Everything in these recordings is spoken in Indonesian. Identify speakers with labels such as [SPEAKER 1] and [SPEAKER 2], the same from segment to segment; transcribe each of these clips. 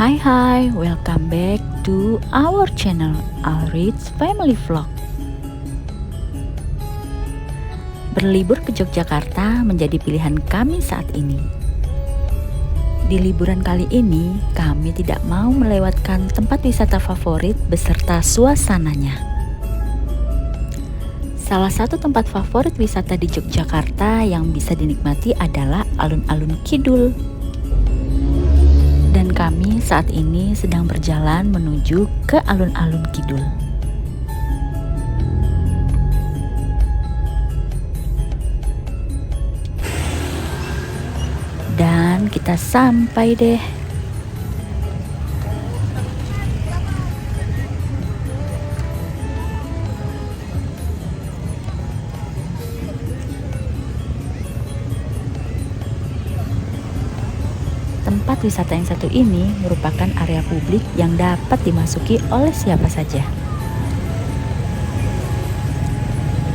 [SPEAKER 1] Hai, welcome back to our channel Alri's Family Vlog. Berlibur ke Yogyakarta menjadi pilihan kami saat ini. Di liburan kali ini, kami tidak mau melewatkan tempat wisata favorit beserta suasananya. Salah satu tempat favorit wisata di Yogyakarta yang bisa dinikmati adalah alun-alun Kidul. Dan kami saat ini sedang berjalan menuju ke alun-alun Kidul. Dan kita sampai deh. Tempat wisata yang satu ini merupakan area publik yang dapat dimasuki oleh siapa saja.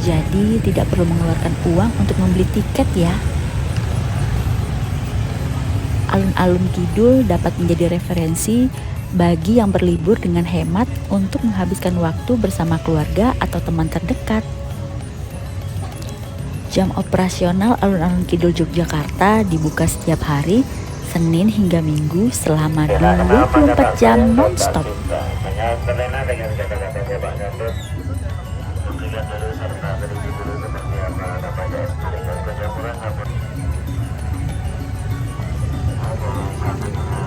[SPEAKER 1] Jadi tidak perlu mengeluarkan uang untuk membeli tiket ya. Alun-alun Kidul dapat menjadi referensi bagi yang berlibur dengan hemat untuk menghabiskan waktu bersama keluarga atau teman terdekat. Jam operasional alun-alun Kidul Yogyakarta dibuka setiap hari Senin hingga Minggu selama 24 jam non-stop.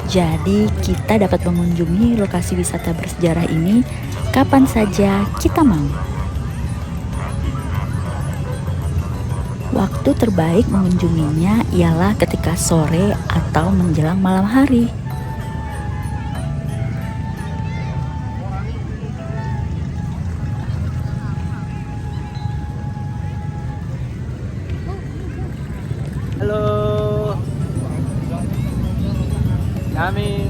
[SPEAKER 1] Jadi kita dapat mengunjungi lokasi wisata bersejarah ini kapan saja kita mau. Waktu terbaik mengunjunginya ialah ketika sore atau menjelang malam hari.
[SPEAKER 2] Halo, kami.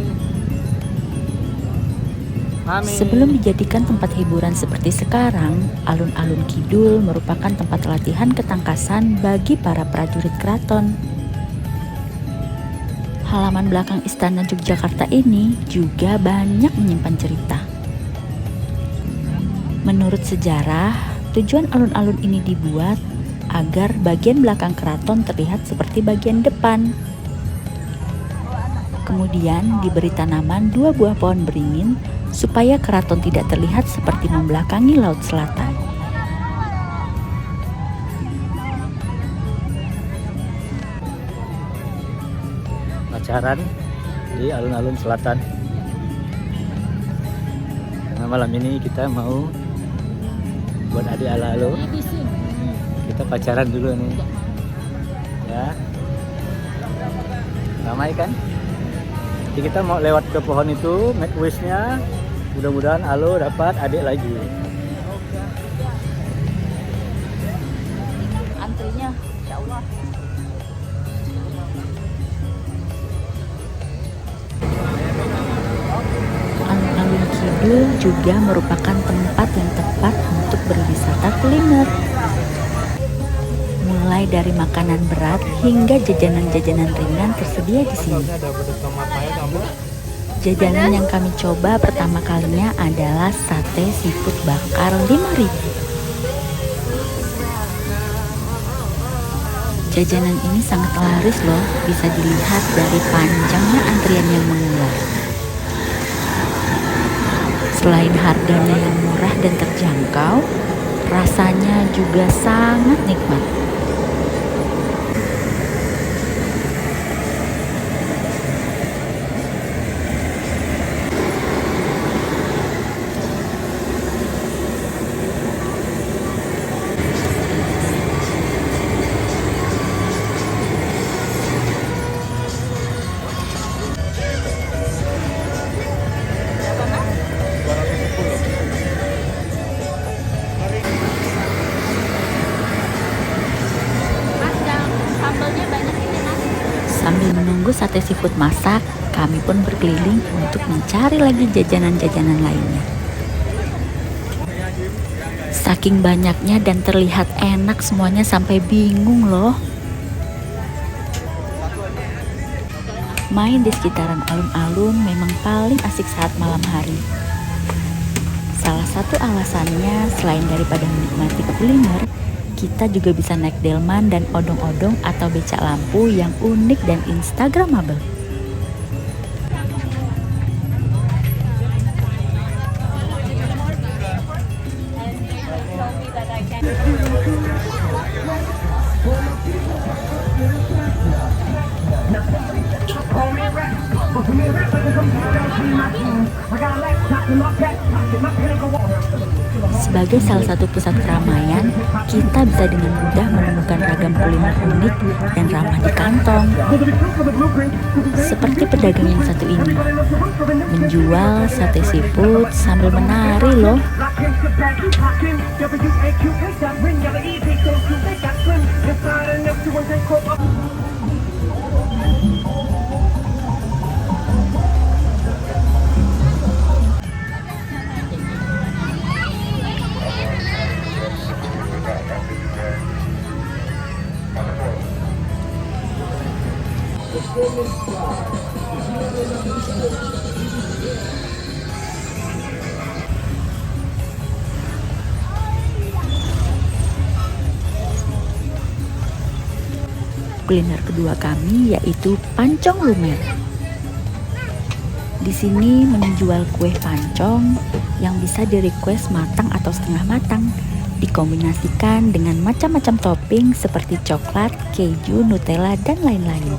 [SPEAKER 1] Sebelum dijadikan tempat hiburan seperti sekarang, alun-alun Kidul merupakan tempat latihan ketangkasan bagi para prajurit keraton. Halaman belakang Istana Yogyakarta ini juga banyak menyimpan cerita. Menurut sejarah, tujuan alun-alun ini dibuat agar bagian belakang keraton terlihat seperti bagian depan. Kemudian diberi tanaman 2 buah pohon beringin supaya keraton tidak terlihat seperti membelakangi laut selatan.
[SPEAKER 2] Pacaran di alun-alun selatan. Karena malam ini kita mau buat adik ala-alu. Kita pacaran dulu nih. Ya. Ramai kan? Jadi kita mau lewat ke pohon itu, make wish-nya. Mudah-mudahan Alu dapat adik lagi.
[SPEAKER 1] Antrinya, ya Allah. Alun-alun Kidul juga merupakan tempat yang tepat untuk berwisata kuliner. Mulai dari makanan berat hingga jajanan-jajanan ringan tersedia di sini. Jajanan yang kami coba pertama kalinya adalah sate seafood bakar 5.000. Jajanan ini sangat laris loh, bisa dilihat dari panjangnya antrian yang mengular. Selain harganya yang murah dan terjangkau, rasanya juga sangat nikmat. Sambil menunggu sate seafood masak, kami pun berkeliling untuk mencari lagi jajanan-jajanan lainnya. Saking banyaknya dan terlihat enak semuanya sampai bingung loh. Main di sekitaran alun-alun memang paling asik saat malam hari. Salah satu alasannya selain daripada menikmati kuliner, kita juga bisa naik delman dan odong-odong atau becak lampu yang unik dan instagramable. Sebagai salah satu pusat keramaian, kita bisa dengan mudah menemukan ragam kuliner unik dan ramah di kantong. Seperti pedagang yang satu ini, menjual sate seafood sambil menari loh. Kuliner kedua kami yaitu pancong lumer. Di sini menjual kue pancong yang bisa di-request matang atau setengah matang, dikombinasikan dengan macam-macam topping seperti coklat, keju, Nutella, dan lain-lain.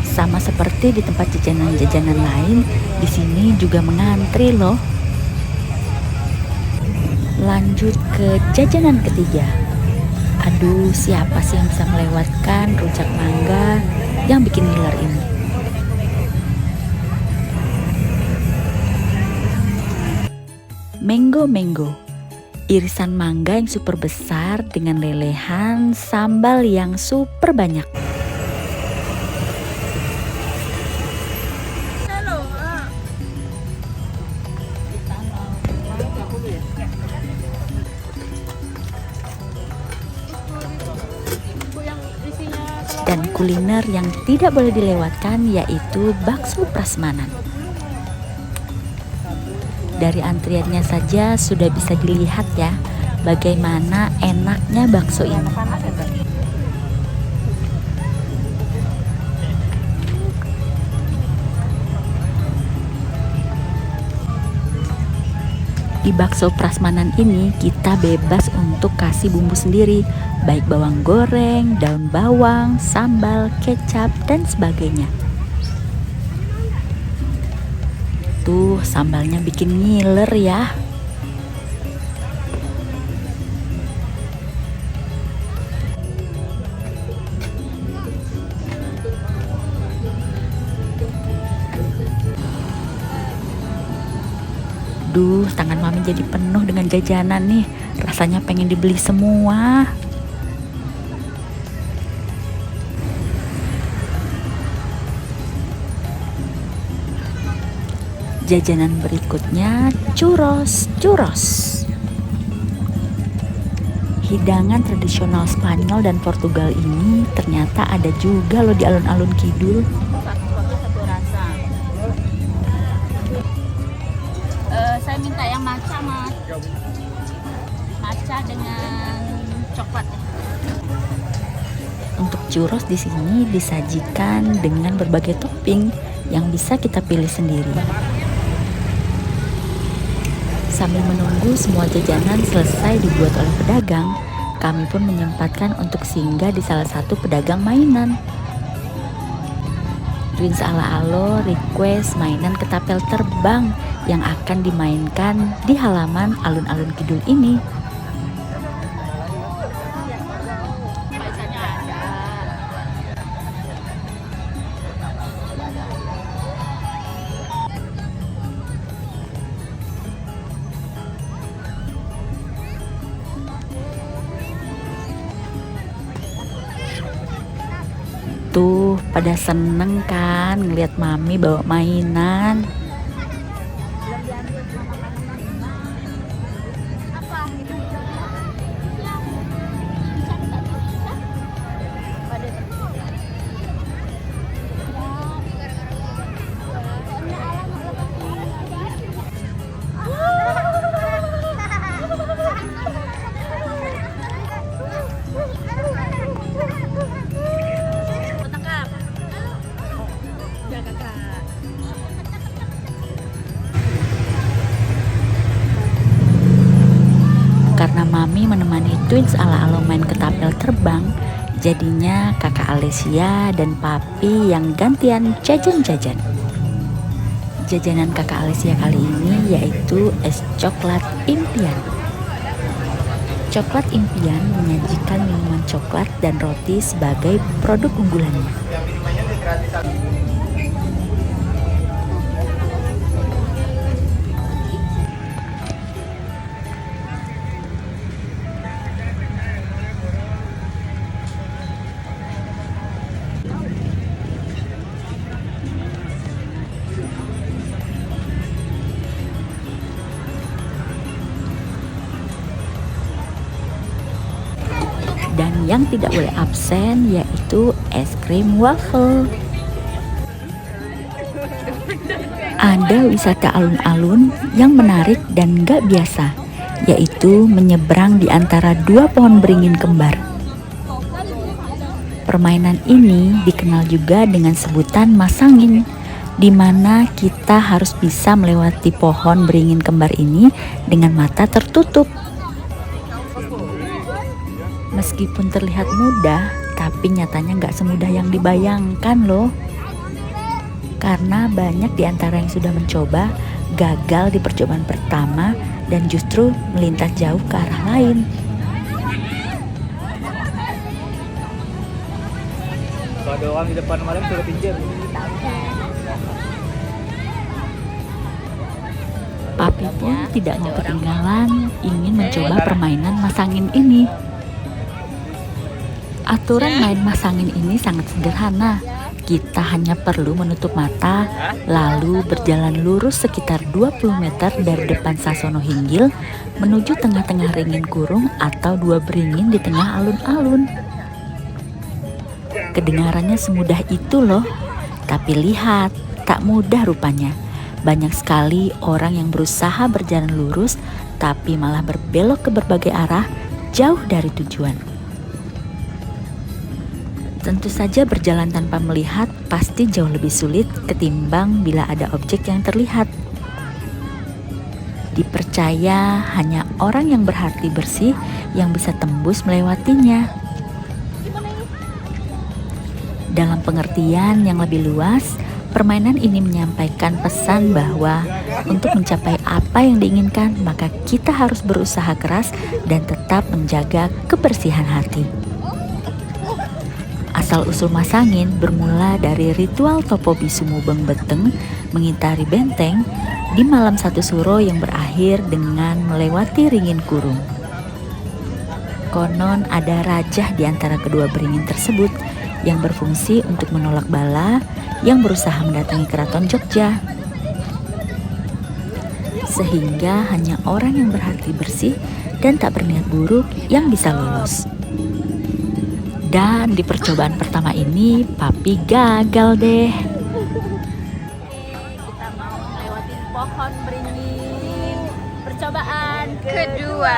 [SPEAKER 1] Sama seperti di tempat jajanan-jajanan lain, di sini juga mengantri loh. Lanjut ke jajanan ketiga. Aduh, siapa sih yang bisa melewatkan rujak mangga yang bikin ngiler ini? Mango, irisan mangga yang super besar dengan lelehan sambal yang super banyak. Dan kuliner yang tidak boleh dilewatkan yaitu bakso prasmanan. Dari antriannya saja sudah bisa dilihat ya bagaimana enaknya bakso ini. Di bakso prasmanan ini kita bebas untuk kasih bumbu sendiri, baik bawang goreng, daun bawang, sambal, kecap, dan sebagainya. Tuh, sambalnya bikin ngiler ya. Duh, tangan mami jadi penuh dengan jajanan nih. Rasanya pengen dibeli semua. Jajanan berikutnya churros. Hidangan tradisional Spanyol dan Portugal ini ternyata ada juga loh di alun-alun kidul.
[SPEAKER 3] Saya minta yang matcha, Mas. Matcha dengan coklat ya.
[SPEAKER 1] Untuk churros di sini disajikan dengan berbagai topping yang bisa kita pilih sendiri. Sambil menunggu semua jajanan selesai dibuat oleh pedagang, kami pun menyempatkan untuk singgah di salah satu pedagang mainan. Twins ala alo request mainan ketapel terbang yang akan dimainkan di halaman alun-alun kidul ini.
[SPEAKER 3] Biasanya ada.
[SPEAKER 1] Tuh, pada seneng kan ngeliat mami bawa mainan.
[SPEAKER 3] Apa?
[SPEAKER 1] Karena Mami menemani twins ala-ala main ketapel terbang, jadinya kakak Alessia dan Papi yang gantian jajan-jajan. Jajanan kakak Alessia kali ini yaitu es coklat impian. Coklat impian menyajikan minuman coklat dan roti sebagai produk unggulannya. Dan yang tidak boleh absen yaitu es krim waffle. Ada wisata alun-alun yang menarik dan gak biasa, yaitu menyeberang di antara dua pohon beringin kembar. Permainan ini dikenal juga dengan sebutan masangin, di mana kita harus bisa melewati pohon beringin kembar ini dengan mata tertutup. Meskipun terlihat mudah, tapi nyatanya nggak semudah yang dibayangkan loh. Karena banyak di antara yang sudah mencoba gagal di percobaan pertama dan justru melintas jauh ke arah lain.
[SPEAKER 2] Kalau ada orang di depan kemarin sudah pinggir.
[SPEAKER 1] Papi pun tidak mau ketinggalan ingin mencoba permainan masangin ini. Aturan main masangin ini sangat sederhana. Kita hanya perlu menutup mata, lalu berjalan lurus sekitar 20 meter dari depan Sasono Hinggil menuju tengah-tengah ringin kurung atau dua beringin di tengah alun-alun. Kedengarannya semudah itu loh, tapi lihat, tak mudah rupanya. Banyak sekali orang yang berusaha berjalan lurus, tapi malah berbelok ke berbagai arah, jauh dari tujuan. Tentu saja berjalan tanpa melihat pasti jauh lebih sulit ketimbang bila ada objek yang terlihat. Dipercaya hanya orang yang berhati bersih yang bisa tembus melewatinya. Dalam pengertian yang lebih luas, permainan ini menyampaikan pesan bahwa untuk mencapai apa yang diinginkan, maka kita harus berusaha keras dan tetap menjaga kebersihan hati. Asal-usul masangin bermula dari ritual Topo Bisu Mubeng Beteng mengitari benteng di malam satu suro yang berakhir dengan melewati ringin kurung. Konon ada rajah di antara kedua beringin tersebut yang berfungsi untuk menolak bala yang berusaha mendatangi keraton Jogja. Sehingga hanya orang yang berhati bersih dan tak berniat buruk yang bisa lolos. Dan di percobaan pertama ini, Papi gagal deh.
[SPEAKER 3] Kita mau melewati pohon beringin. Percobaan kedua.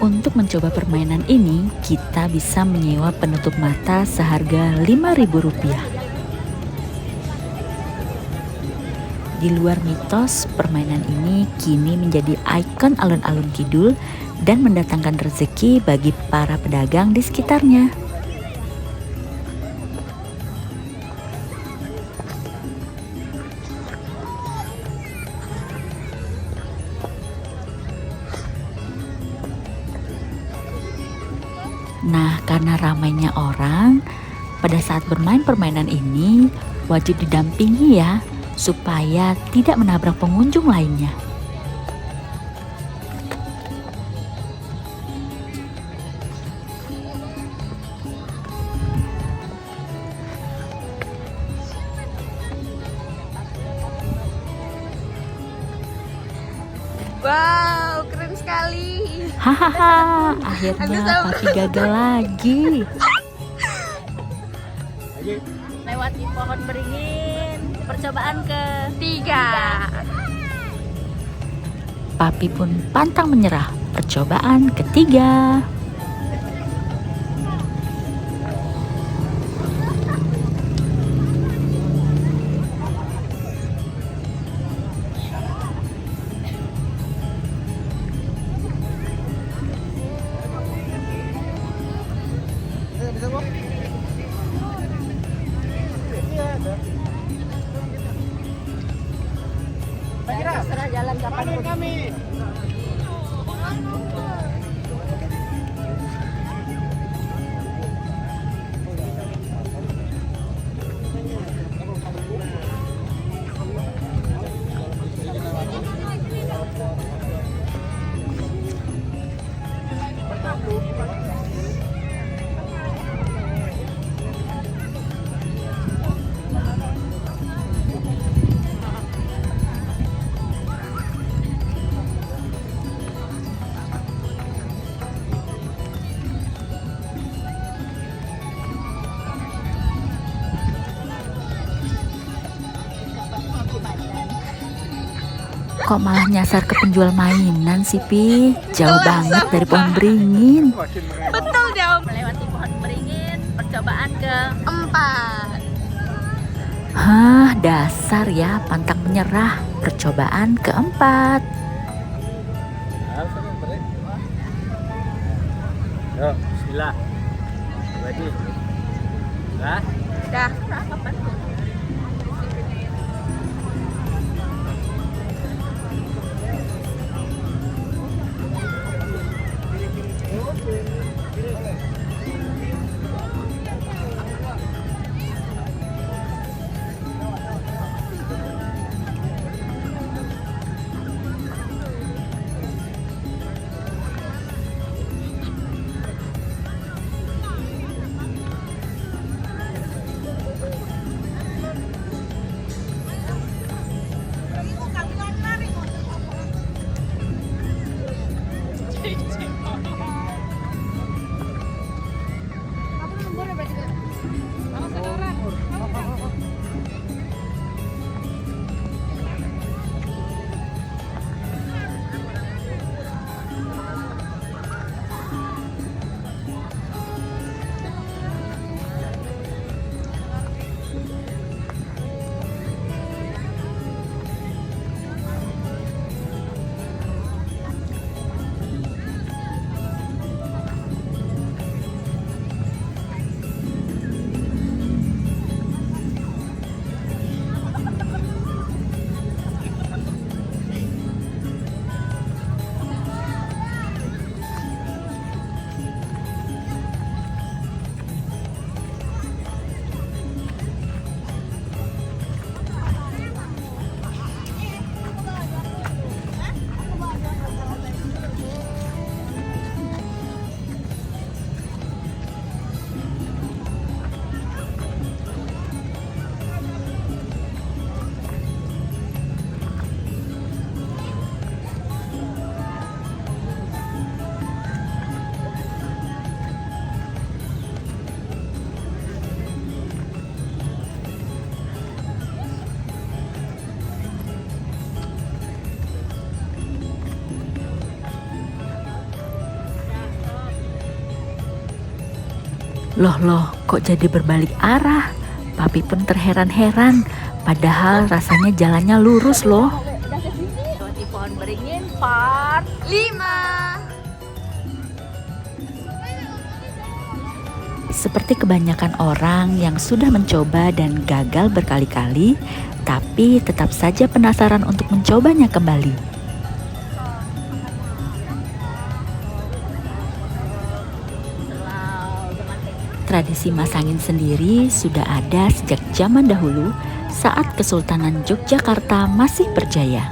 [SPEAKER 1] Untuk mencoba permainan ini, kita bisa menyewa penutup mata seharga Rp5.000. Di luar mitos, permainan ini kini menjadi ikon alun-alun kidul dan mendatangkan rezeki bagi para pedagang di sekitarnya. Nah, karena ramainya orang, pada saat bermain permainan ini wajib didampingi ya, supaya tidak menabrak pengunjung lainnya.
[SPEAKER 3] Wow, keren sekali.
[SPEAKER 1] Hahaha, akhirnya Papi gagal lagi.
[SPEAKER 3] Lewati pohon beringin. Percobaan ketiga.
[SPEAKER 1] Papi pun pantang menyerah. Percobaan ketiga.
[SPEAKER 3] Terserah jalan kapan kami.
[SPEAKER 1] Kok malah nyasar ke penjual mainan sih, Pi? Jauh banget dari pohon beringin.
[SPEAKER 3] Betul jawab.
[SPEAKER 1] Melewati pohon beringin, percobaan keempat. Dasar ya, pantang menyerah. Percobaan keempat.
[SPEAKER 2] Yuk, bismillah. Ready? Dah?
[SPEAKER 3] Dah.
[SPEAKER 1] Loh, kok jadi berbalik arah? Papi pun terheran-heran, padahal rasanya jalannya lurus loh.
[SPEAKER 3] Lewati pohon beringin part 5.
[SPEAKER 1] Seperti kebanyakan orang yang sudah mencoba dan gagal berkali-kali, tapi tetap saja penasaran untuk mencobanya kembali. Tradisi masangin sendiri sudah ada sejak zaman dahulu saat Kesultanan Yogyakarta masih berjaya.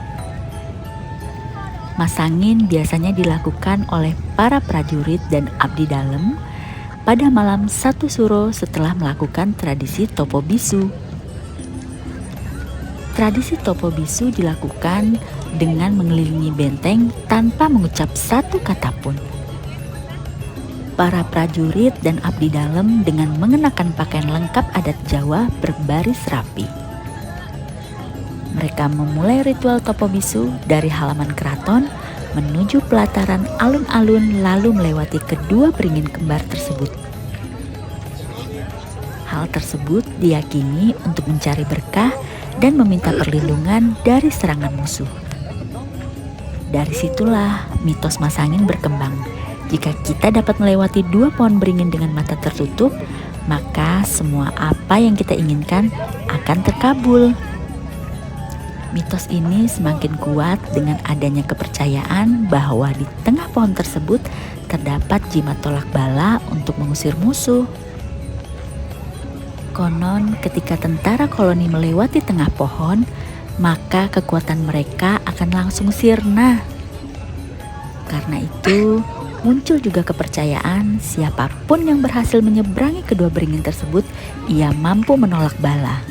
[SPEAKER 1] Masangin biasanya dilakukan oleh para prajurit dan abdi dalem pada malam 1 Suro setelah melakukan tradisi topo bisu. Tradisi topo bisu dilakukan dengan mengelilingi benteng tanpa mengucap satu kata pun. Para prajurit dan abdi dalem dengan mengenakan pakaian lengkap adat Jawa berbaris rapi. Mereka memulai ritual topo bisu dari halaman keraton menuju pelataran alun-alun lalu melewati kedua beringin kembar tersebut. Hal tersebut diyakini untuk mencari berkah dan meminta perlindungan dari serangan musuh. Dari situlah mitos Masangin berkembang. Jika kita dapat melewati 2 pohon beringin dengan mata tertutup, maka semua apa yang kita inginkan akan terkabul. Mitos ini semakin kuat dengan adanya kepercayaan bahwa di tengah pohon tersebut terdapat jimat tolak bala untuk mengusir musuh. Konon ketika tentara koloni melewati tengah pohon, maka kekuatan mereka akan langsung sirna. Karena itu, muncul juga kepercayaan siapapun yang berhasil menyeberangi kedua beringin tersebut, ia mampu menolak bala.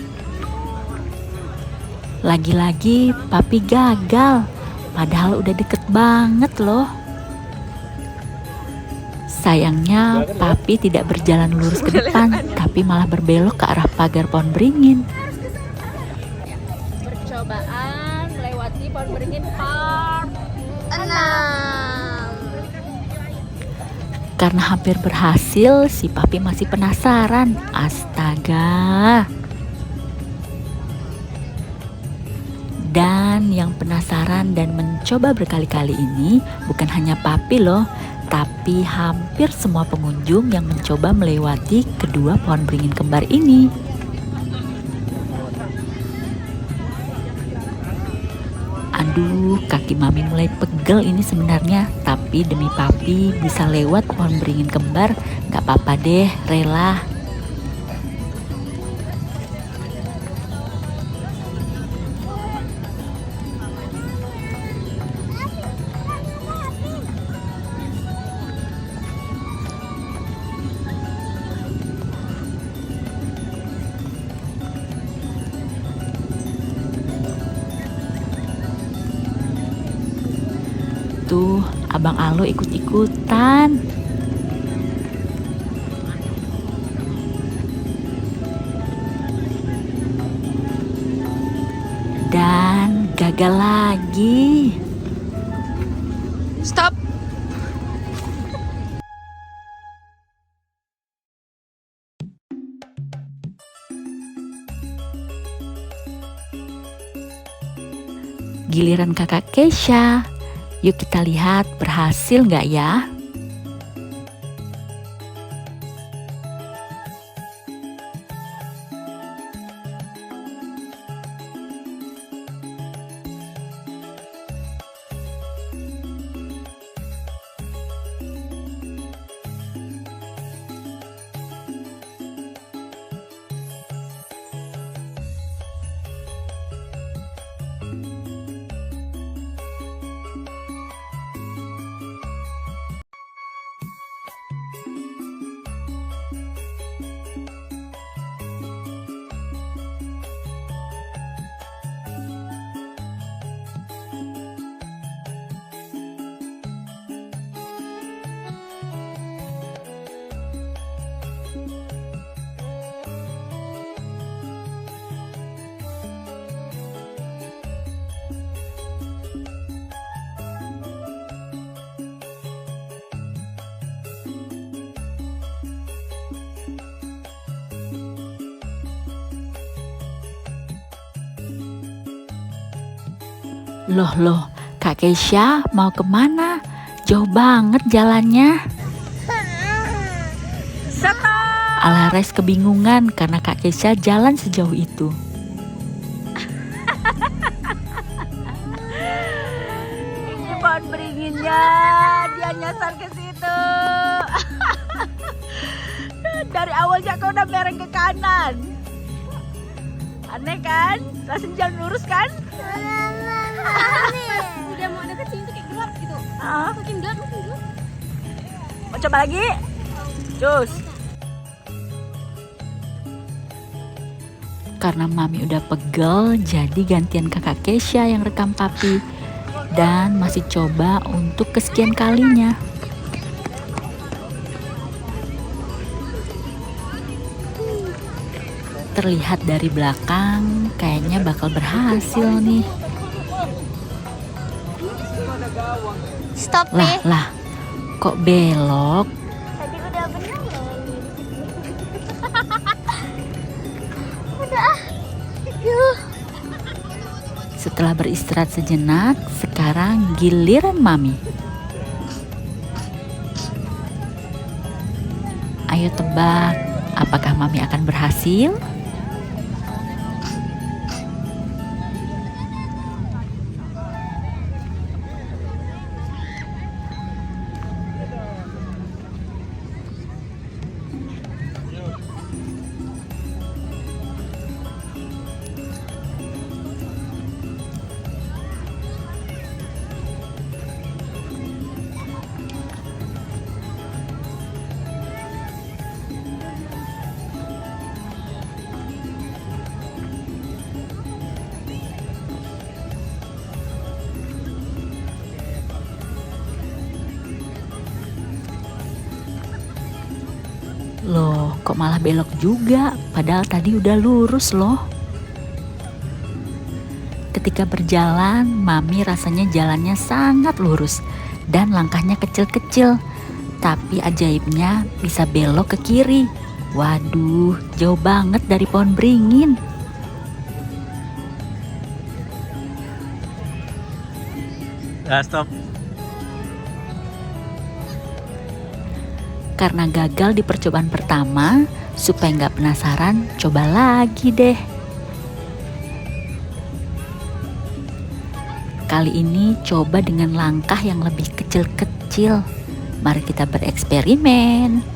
[SPEAKER 1] Lagi-lagi papi gagal, padahal udah deket banget loh. Sayangnya papi tidak berjalan lurus ke depan, tapi malah berbelok ke arah pagar pohon beringin.
[SPEAKER 3] Percobaan melewati pohon beringin part 6.
[SPEAKER 1] Karena hampir berhasil, si papi masih penasaran. Astaga. Dan yang penasaran dan mencoba berkali-kali ini bukan hanya papi loh, tapi hampir semua pengunjung yang mencoba melewati kedua pohon beringin kembar ini. Aduh, kaki mami mulai pegel ini sebenarnya, tapi demi papi bisa lewat pohon beringin kembar, gak apa-apa deh, rela. Tuh, Abang Alo ikut-ikutan. Dan gagal lagi.
[SPEAKER 3] Stop.
[SPEAKER 1] Giliran kakak Keisha. Yuk kita lihat berhasil nggak ya? Loh, Kak Keisha mau kemana? Jauh banget jalannya.
[SPEAKER 3] Stop.
[SPEAKER 1] Alares kebingungan karena Kak Keisha jalan sejauh itu.
[SPEAKER 3] Ini pohon beringinnya, dia nyasar ke situ. Dari awalnya kau udah mereng ke kanan. Aneh kan? Langsung jalan lurus kan?
[SPEAKER 4] Udah mau deket sini tuh kayak gelap gitu.
[SPEAKER 3] Ah.
[SPEAKER 4] Makin gelap.
[SPEAKER 3] Mau coba lagi? Cus.
[SPEAKER 1] Karena mami udah pegel, jadi gantian kakak Keisha yang rekam papi. Dan masih coba untuk kesekian kalinya. Terlihat dari belakang, kayaknya bakal berhasil nih.
[SPEAKER 4] Stop
[SPEAKER 1] Lah, lah, kok belok?
[SPEAKER 4] Tadi udah benar loh. Udah. Yuh.
[SPEAKER 1] Setelah beristirahat sejenak, sekarang giliran Mami. Ayo tebak, apakah Mami akan berhasil? Loh, kok malah belok juga? Padahal tadi udah lurus loh. Ketika berjalan, Mami rasanya jalannya sangat lurus dan langkahnya kecil-kecil. Tapi ajaibnya bisa belok ke kiri. Waduh, jauh banget dari pohon beringin.
[SPEAKER 2] Nah, stop.
[SPEAKER 1] Karena gagal di percobaan pertama, supaya nggak penasaran, coba lagi deh. Kali ini coba dengan langkah yang lebih kecil-kecil. Mari kita bereksperimen.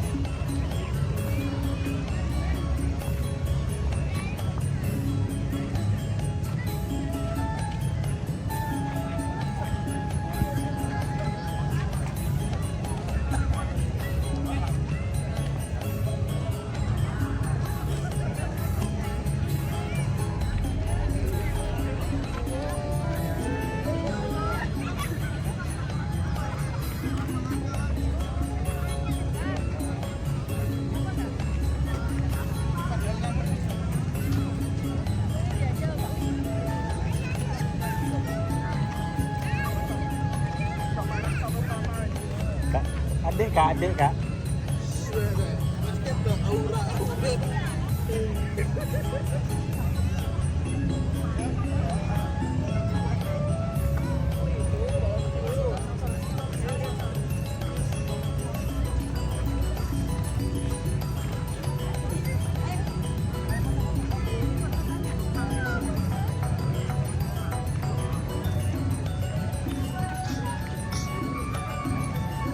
[SPEAKER 2] Adik kak.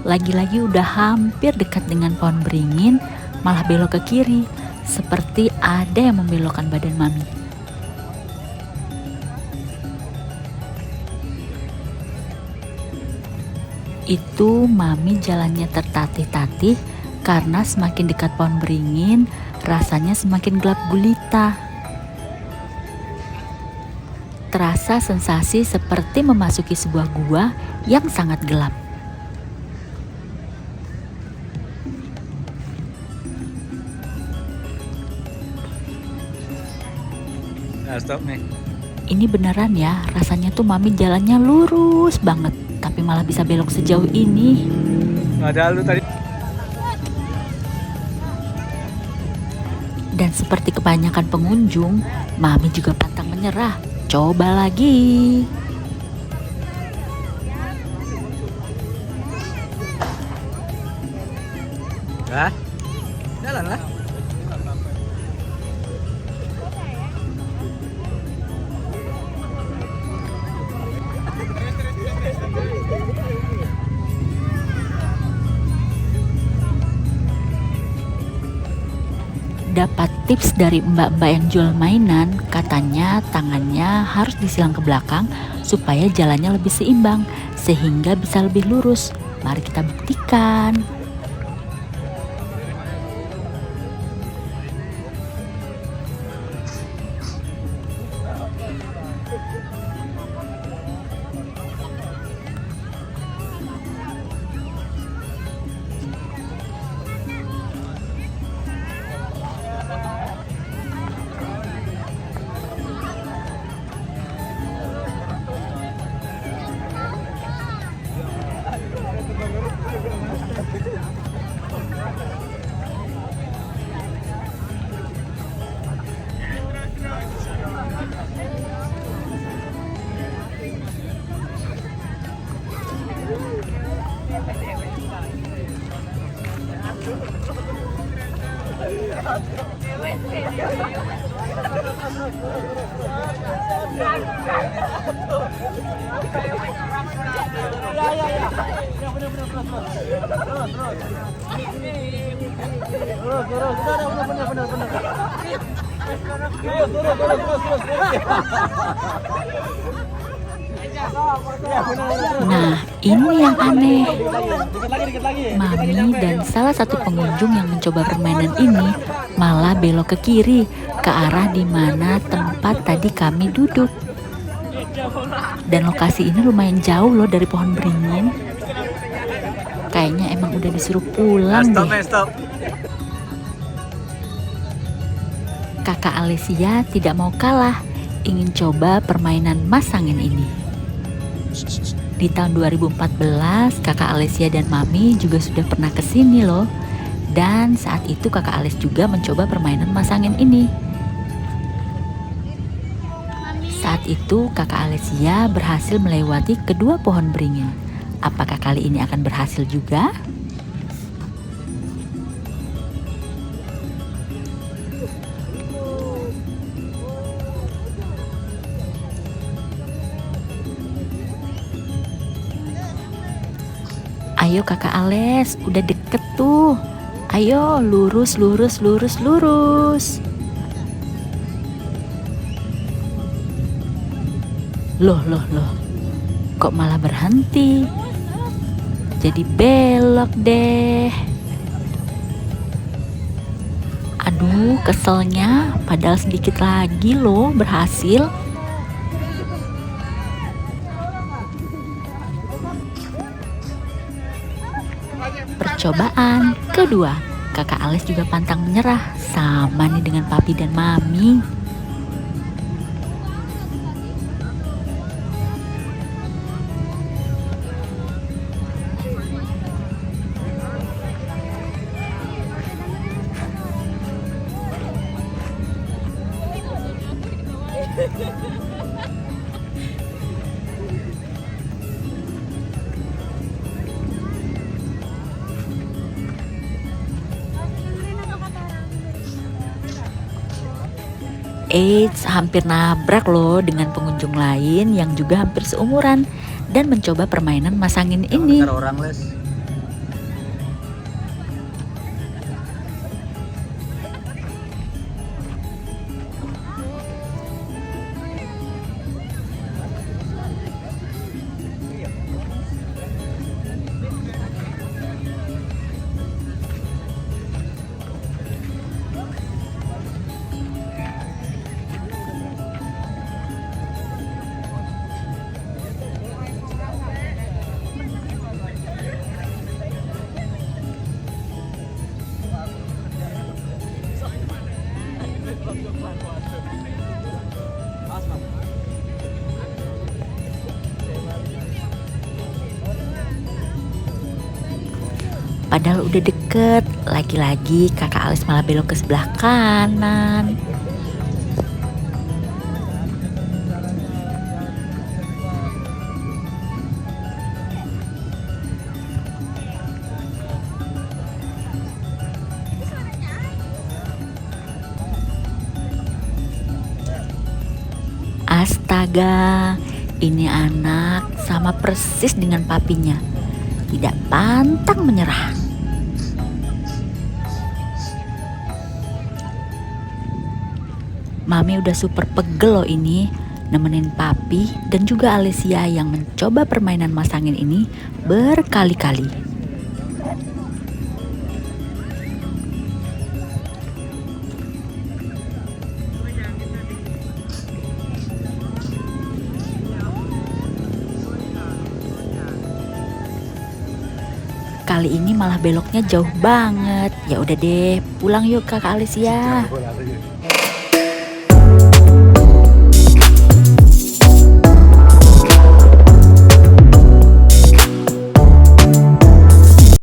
[SPEAKER 1] Lagi-lagi udah hampir dekat dengan pohon beringin, malah belok ke kiri, seperti ada yang membelokkan badan Mami. Itu Mami jalannya tertatih-tatih karena semakin dekat pohon beringin, rasanya semakin gelap gulita. Terasa sensasi seperti memasuki sebuah gua yang sangat gelap.
[SPEAKER 2] Nah, stop nih.
[SPEAKER 1] Ini beneran ya, rasanya tuh Mami jalannya lurus banget, tapi malah bisa belok sejauh ini.
[SPEAKER 2] Ada lu tadi.
[SPEAKER 1] Dan seperti kebanyakan pengunjung, Mami juga pantang menyerah. Coba lagi.
[SPEAKER 2] Lah, jalan lah.
[SPEAKER 1] Dapat tips dari mbak-mbak yang jual mainan, katanya tangannya harus disilang ke belakang supaya jalannya lebih seimbang, sehingga bisa lebih lurus. Mari kita buktikan. Nah, ini yang aneh. Mami dan salah satu pengunjung yang mencoba permainan ini malah belok ke kiri, ke arah di mana tempat tadi kami duduk. Dan lokasi ini lumayan jauh loh dari pohon beringin. Kayaknya emang udah disuruh pulang deh.
[SPEAKER 2] Stop.
[SPEAKER 1] Kakak Alessia tidak mau kalah, ingin coba permainan mas angin ini. Di tahun 2014, kakak Alessia dan Mami juga sudah pernah kesini loh. Dan saat itu kakak Ales juga mencoba permainan mas angin ini. Saat itu kakak Alessia berhasil melewati kedua pohon beringin. Apakah kali ini akan berhasil juga? Ayo kakak Ales, udah deket tuh. Ayo lurus. Loh. Kok malah berhenti? Jadi belok deh. Aduh, keselnya. Padahal sedikit lagi loh berhasil. Percobaan kedua, kakak Ales juga pantang menyerah, sama nih dengan papi dan mami. Eits, hampir nabrak loh dengan pengunjung lain yang juga hampir seumuran dan mencoba permainan mas angin ini.
[SPEAKER 2] Orang les.
[SPEAKER 1] Padahal udah deket, lagi-lagi kakak Ales malah belok ke sebelah kanan. Astaga, ini anak sama persis dengan papinya. Tidak pantang menyerah. Mami udah super pegel loh ini, nemenin papi dan juga Alessia yang mencoba permainan mas angin ini berkali-kali. Kali ini malah beloknya jauh banget. Ya udah deh, pulang yuk kakak Alessia.